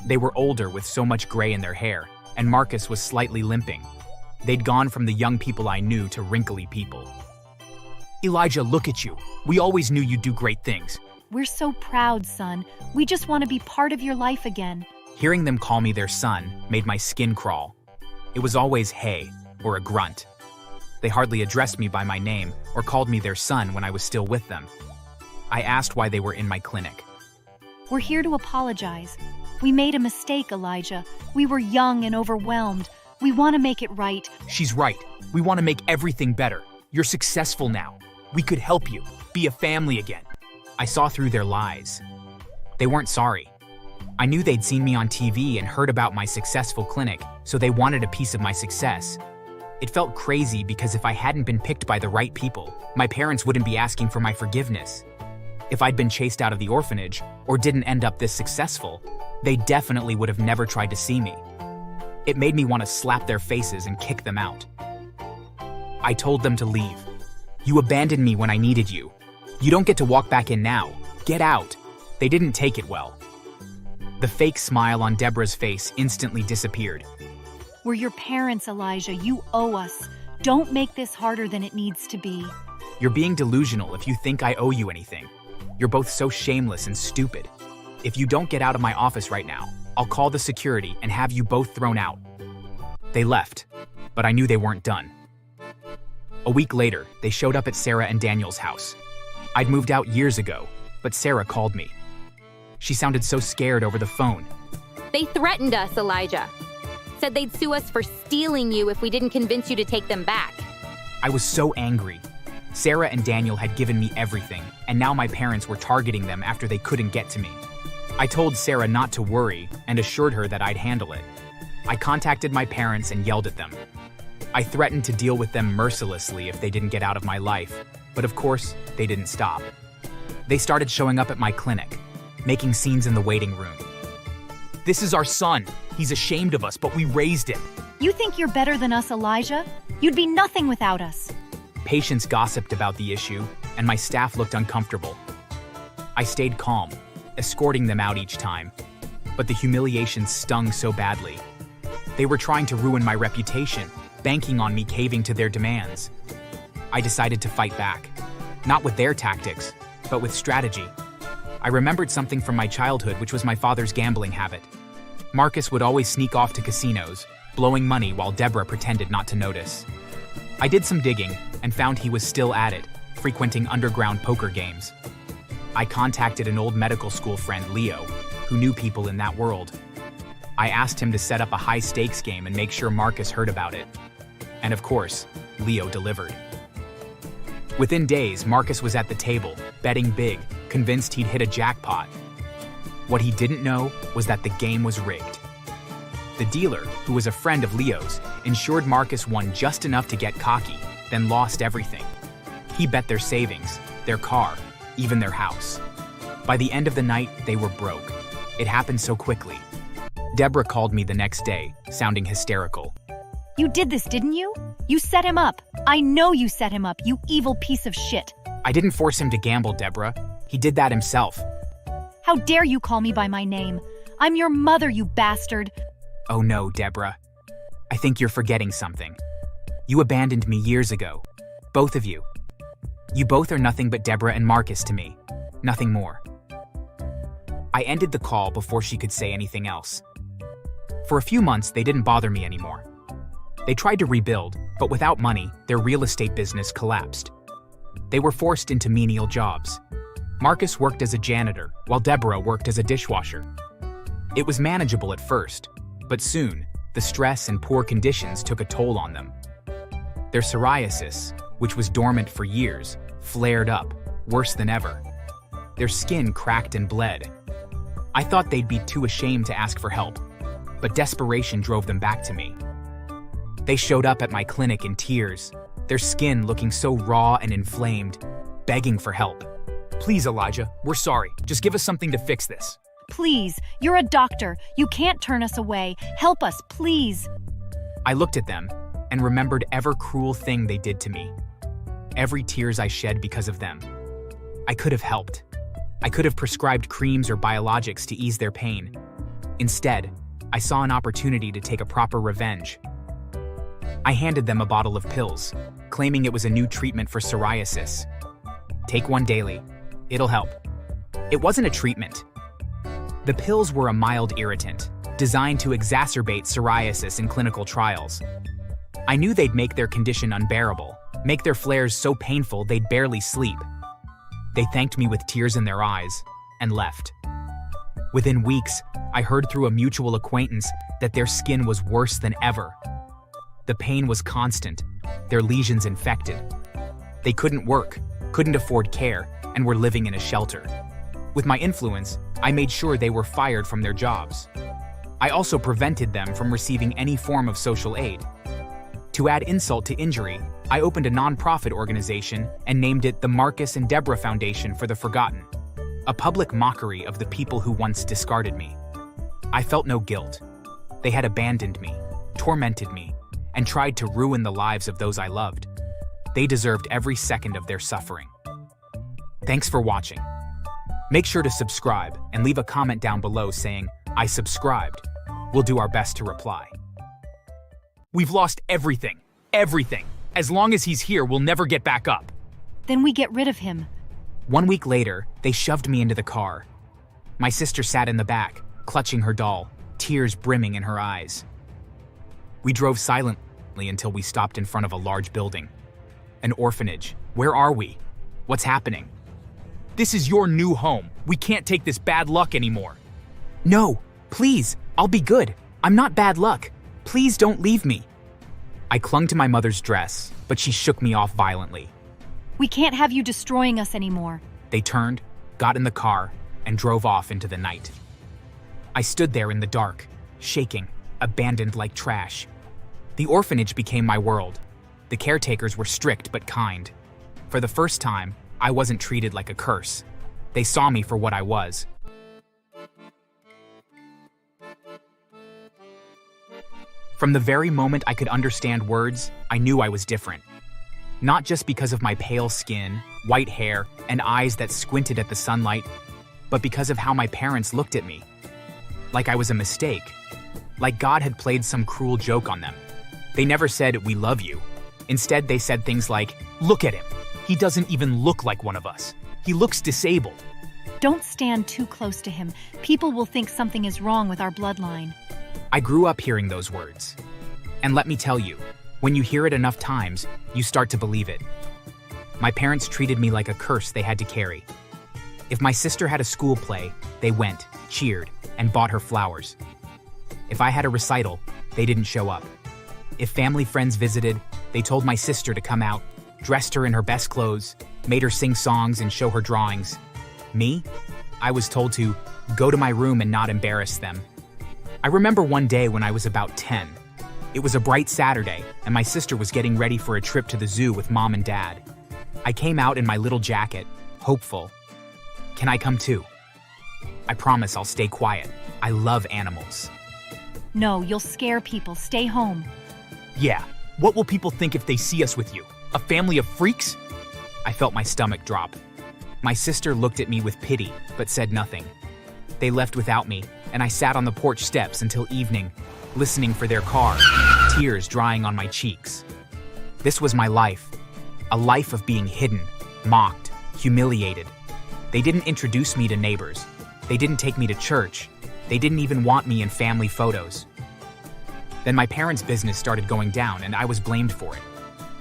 They were older with so much gray in their hair, and Marcus was slightly limping. They'd gone from the young people I knew to wrinkly people. Elijah, look at you. We always knew you'd do great things. We're so proud, son. We just want to be part of your life again. Hearing them call me their son made my skin crawl. It was always hey or a grunt. They hardly addressed me by my name or called me their son when I was still with them. I asked why they were in my clinic. We're here to apologize. We made a mistake, Elijah. We were young and overwhelmed. We want to make it right. She's right. We want to make everything better. You're successful now. We could help you. Be a family again. I saw through their lies. They weren't sorry. I knew they'd seen me on TV and heard about my successful clinic, so they wanted a piece of my success. It felt crazy because if I hadn't been picked by the right people, my parents wouldn't be asking for my forgiveness. If I'd been chased out of the orphanage or didn't end up this successful, they definitely would have never tried to see me. It made me want to slap their faces and kick them out. I told them to leave. You abandoned me when I needed you. You don't get to walk back in now. Get out. They didn't take it well. The fake smile on Deborah's face instantly disappeared. We're your parents, Elijah. You owe us. Don't make this harder than it needs to be. You're being delusional if you think I owe you anything. You're both so shameless and stupid. If you don't get out of my office right now, I'll call the security and have you both thrown out. They left, but I knew they weren't done. A week later, they showed up at Sarah and Daniel's house. I'd moved out years ago, but Sarah called me. She sounded so scared over the phone. They threatened us, Elijah. Said they'd sue us for stealing you if we didn't convince you to take them back. I was so angry. Sarah and Daniel had given me everything, and now my parents were targeting them after they couldn't get to me. I told Sarah not to worry and assured her that I'd handle it. I contacted my parents and yelled at them. I threatened to deal with them mercilessly if they didn't get out of my life, but of course, they didn't stop. They started showing up at my clinic, making scenes in the waiting room. This is our son. He's ashamed of us, but we raised him. You think you're better than us, Elijah? You'd be nothing without us. Patients gossiped about the issue, and my staff looked uncomfortable. I stayed calm, escorting them out each time, but the humiliation stung so badly. They were trying to ruin my reputation, banking on me caving to their demands. I decided to fight back, not with their tactics, but with strategy. I remembered something from my childhood, which was my father's gambling habit. Marcus would always sneak off to casinos, blowing money while Deborah pretended not to notice. I did some digging and found he was still at it, frequenting underground poker games. I contacted an old medical school friend, Leo, who knew people in that world. I asked him to set up a high-stakes game and make sure Marcus heard about it. And of course, Leo delivered. Within days, Marcus was at the table, betting big, convinced he'd hit a jackpot. What he didn't know was that the game was rigged. The dealer, who was a friend of Leo's, ensured Marcus won just enough to get cocky, then lost everything. He bet their savings, their car, even their house. By the end of the night, they were broke. It happened so quickly. Deborah called me the next day, sounding hysterical. You did this, didn't you? You set him up. I know you set him up, you evil piece of shit. I didn't force him to gamble, Deborah. He did that himself. How dare you call me by my name? I'm your mother, you bastard. Oh no, Deborah. I think you're forgetting something. You abandoned me years ago. Both of you. You both are nothing but Deborah and Marcus to me. Nothing more. I ended the call before she could say anything else. For a few months, they didn't bother me anymore. They tried to rebuild, but without money, their real estate business collapsed. They were forced into menial jobs. Marcus worked as a janitor, while Deborah worked as a dishwasher. It was manageable at first, but soon, the stress and poor conditions took a toll on them. Their psoriasis, which was dormant for years, flared up, worse than ever. Their skin cracked and bled. I thought they'd be too ashamed to ask for help, but desperation drove them back to me. They showed up at my clinic in tears, their skin looking so raw and inflamed, begging for help. Please, Elijah, we're sorry. Just give us something to fix this. Please, you're a doctor. You can't turn us away. Help us, please. I looked at them and remembered every cruel thing they did to me. Every tears I shed because of them. I could have helped. I could have prescribed creams or biologics to ease their pain. Instead, I saw an opportunity to take a proper revenge. I handed them a bottle of pills, claiming it was a new treatment for psoriasis. Take one daily. It'll help. It wasn't a treatment. The pills were a mild irritant, designed to exacerbate psoriasis in clinical trials. I knew they'd make their condition unbearable, make their flares so painful they'd barely sleep. They thanked me with tears in their eyes and left. Within weeks, I heard through a mutual acquaintance that their skin was worse than ever. The pain was constant, their lesions infected. They couldn't work, couldn't afford care, and were living in a shelter. With my influence, I made sure they were fired from their jobs. I also prevented them from receiving any form of social aid. To add insult to injury, I opened a nonprofit organization and named it the Marcus and Deborah Foundation for the Forgotten, a public mockery of the people who once discarded me. I felt no guilt. They had abandoned me, tormented me, and tried to ruin the lives of those I loved. They deserved every second of their suffering. Thanks for watching. Make sure to subscribe and leave a comment down below saying, "I subscribed." We'll do our best to reply. We've lost everything. Everything. As long as he's here, we'll never get back up. Then we get rid of him. 1 week later, they shoved me into the car. My sister sat in the back, clutching her doll, tears brimming in her eyes. We drove silently until we stopped in front of a large building. An orphanage. Where are we? What's happening? This is your new home. We can't take this bad luck anymore. No, please, I'll be good. I'm not bad luck. Please don't leave me. I clung to my mother's dress, but she shook me off violently. We can't have you destroying us anymore. They turned, got in the car, and drove off into the night. I stood there in the dark, shaking, abandoned like trash. The orphanage became my world. The caretakers were strict but kind. For the first time, I wasn't treated like a curse. They saw me for what I was. From the very moment I could understand words, I knew I was different. Not just because of my pale skin, white hair, and eyes that squinted at the sunlight, but because of how my parents looked at me. Like I was a mistake. Like God had played some cruel joke on them. They never said, "We love you." Instead, they said things like, "Look at him. He doesn't even look like one of us. He looks disabled." Don't stand too close to him. People will think something is wrong with our bloodline. I grew up hearing those words. And let me tell you, when you hear it enough times, you start to believe it. My parents treated me like a curse they had to carry. If my sister had a school play, they went, cheered, and bought her flowers. If I had a recital, they didn't show up. If family friends visited, they told my sister to come out, dressed her in her best clothes, made her sing songs and show her drawings. Me? I was told to go to my room and not embarrass them. I remember one day when I was about 10. It was a bright Saturday, and my sister was getting ready for a trip to the zoo with Mom and Dad. I came out in my little jacket, hopeful. "Can I come too?" "I promise I'll stay quiet. I love animals." No, you'll scare people. Stay home. Yeah, what will people think if they see us with you? A family of freaks? I felt my stomach drop. My sister looked at me with pity, but said nothing. They left without me, and I sat on the porch steps until evening, listening for their car, tears drying on my cheeks. This was my life, a life of being hidden, mocked, humiliated. They didn't introduce me to neighbors. They didn't take me to church. They didn't even want me in family photos. Then my parents' business started going down, and I was blamed for it.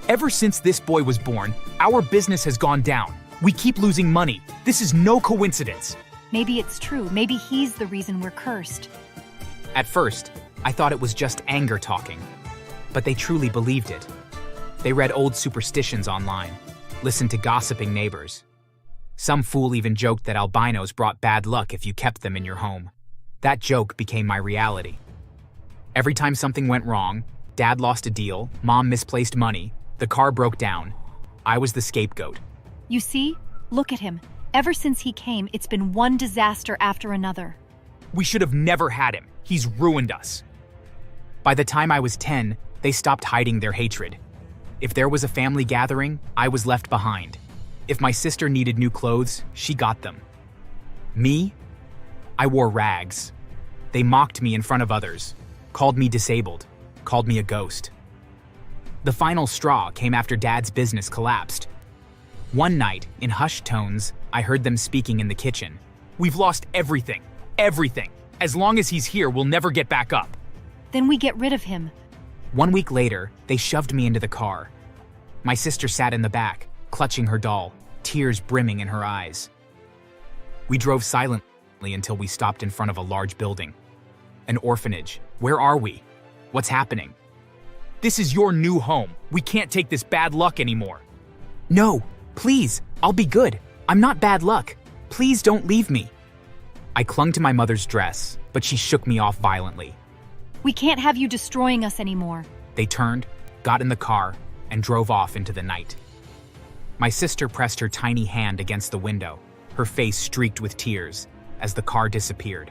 Ever since this boy was born, our business has gone down. We keep losing money. This is no coincidence. Maybe it's true. Maybe he's the reason we're cursed. At first, I thought it was just anger talking, but they truly believed it. They read old superstitions online, listened to gossiping neighbors. Some fool even joked that albinos brought bad luck if you kept them in your home. That joke became my reality. Every time something went wrong, Dad lost a deal, Mom misplaced money, the car broke down, I was the scapegoat. You see? Look at him. Ever since he came, it's been one disaster after another. We should have never had him. He's ruined us. By the time I was 10, they stopped hiding their hatred. If there was a family gathering, I was left behind. If my sister needed new clothes, she got them. Me? I wore rags. They mocked me in front of others, called me disabled, called me a ghost. The final straw came after Dad's business collapsed. One night, in hushed tones, I heard them speaking in the kitchen. We've lost everything. Everything. As long as he's here, we'll never get back up. Then we get rid of him. 1 week later, they shoved me into the car. My sister sat in the back, clutching her doll, tears brimming in her eyes. We drove silently until we stopped in front of a large building. An orphanage. Where are we? What's happening? This is your new home. We can't take this bad luck anymore. No, please, I'll be good. I'm not bad luck. Please don't leave me. I clung to my mother's dress, but she shook me off violently. We can't have you destroying us anymore. They turned, got in the car, and drove off into the night. My sister pressed her tiny hand against the window, her face streaked with tears, as the car disappeared.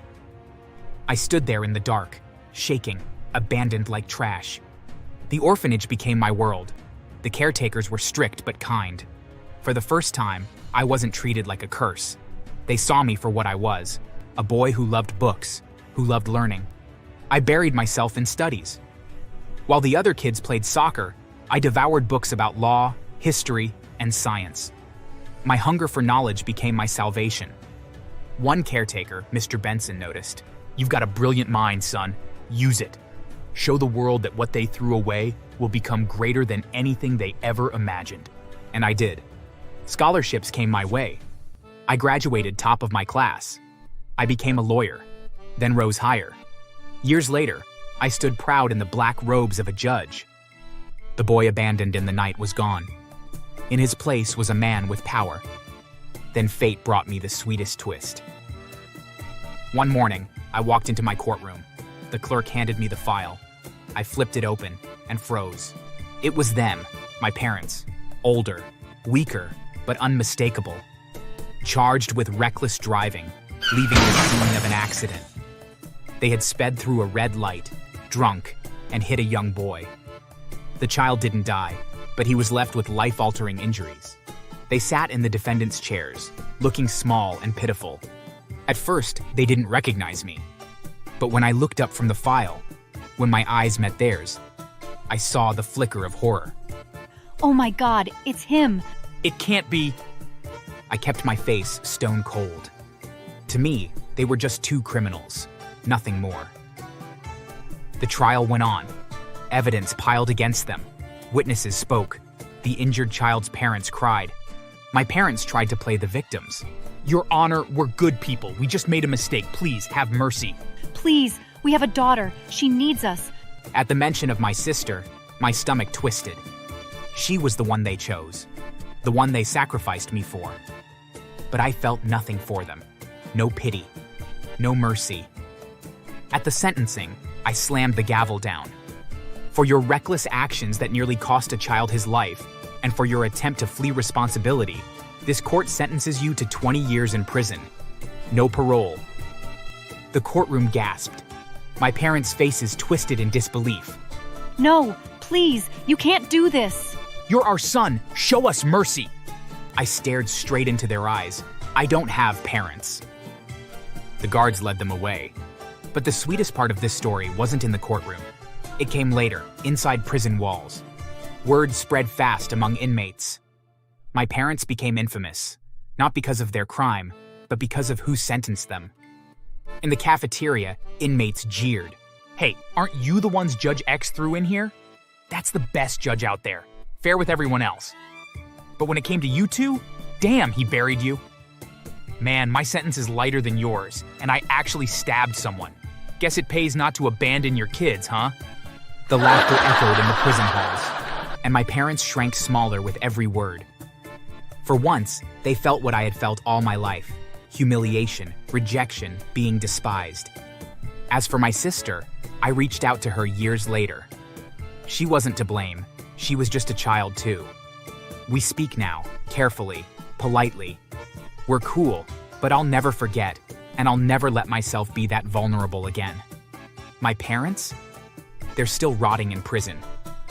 I stood there in the dark, shaking, abandoned like trash. The orphanage became my world. The caretakers were strict but kind. For the first time, I wasn't treated like a curse. They saw me for what I was, a boy who loved books, who loved learning. I buried myself in studies. While the other kids played soccer, I devoured books about law, history, and science. My hunger for knowledge became my salvation. One caretaker, Mr. Benson, noticed, "You've got a brilliant mind, son. Use it. Show the world that what they threw away will become greater than anything they ever imagined." And I did. Scholarships came my way. I graduated top of my class. I became a lawyer, then rose higher. Years later, I stood proud in the black robes of a judge. The boy abandoned in the night was gone. In his place was a man with power. Then fate brought me the sweetest twist. One morning, I walked into my courtroom. The clerk handed me the file. I flipped it open and froze. It was them, my parents, older, weaker, but unmistakable, charged with reckless driving, leaving the scene of an accident. They had sped through a red light, drunk, and hit a young boy. The child didn't die, but he was left with life-altering injuries. They sat in the defendant's chairs, looking small and pitiful. At first, they didn't recognize me. But when I looked up from the file, when my eyes met theirs, I saw the flicker of horror. Oh my God, it's him. It can't be. I kept my face stone cold. To me, they were just two criminals, nothing more. The trial went on. Evidence piled against them. Witnesses spoke. The injured child's parents cried. My parents tried to play the victims. "Your Honor, we're good people. We just made a mistake. Please, have mercy." Please, we have a daughter. She needs us. At the mention of my sister, my stomach twisted. She was the one they chose, the one they sacrificed me for. But I felt nothing for them. No pity, no mercy. At the sentencing, I slammed the gavel down. For your reckless actions that nearly cost a child his life, and for your attempt to flee responsibility, this court sentences you to 20 years in prison. No parole. The courtroom gasped. My parents' faces twisted in disbelief. No, please, you can't do this. "You're our son. Show us mercy." I stared straight into their eyes. I don't have parents. The guards led them away. But the sweetest part of this story wasn't in the courtroom. It came later, inside prison walls. Word spread fast among inmates. My parents became infamous, not because of their crime, but because of who sentenced them. In the cafeteria, inmates jeered. "Hey, aren't you the ones Judge X threw in here? That's the best judge out there. Fair with everyone else. But when it came to you two, damn, he buried you. Man, my sentence is lighter than yours, and I actually stabbed someone. Guess it pays not to abandon your kids, huh?" The laughter echoed in the prison halls, and my parents shrank smaller with every word. For once, they felt what I had felt all my life: humiliation, rejection, being despised. As for my sister, I reached out to her years later. She wasn't to blame. She was just a child too. We speak now, carefully, politely. We're cool, but I'll never forget, and I'll never let myself be that vulnerable again. My parents? They're still rotting in prison,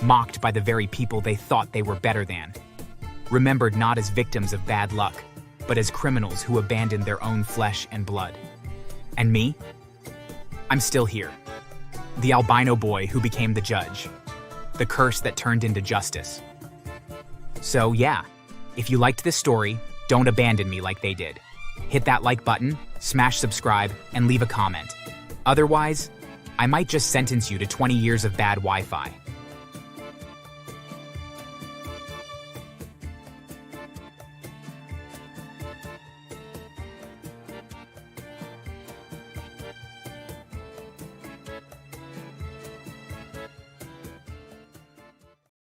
mocked by the very people they thought they were better than. Remembered not as victims of bad luck, but as criminals who abandoned their own flesh and blood. And me? I'm still here. The albino boy who became the judge. The curse that turned into justice. So yeah, if you liked this story, don't abandon me like they did. Hit that like button, smash subscribe, and leave a comment. Otherwise, I might just sentence you to 20 years of bad Wi-Fi.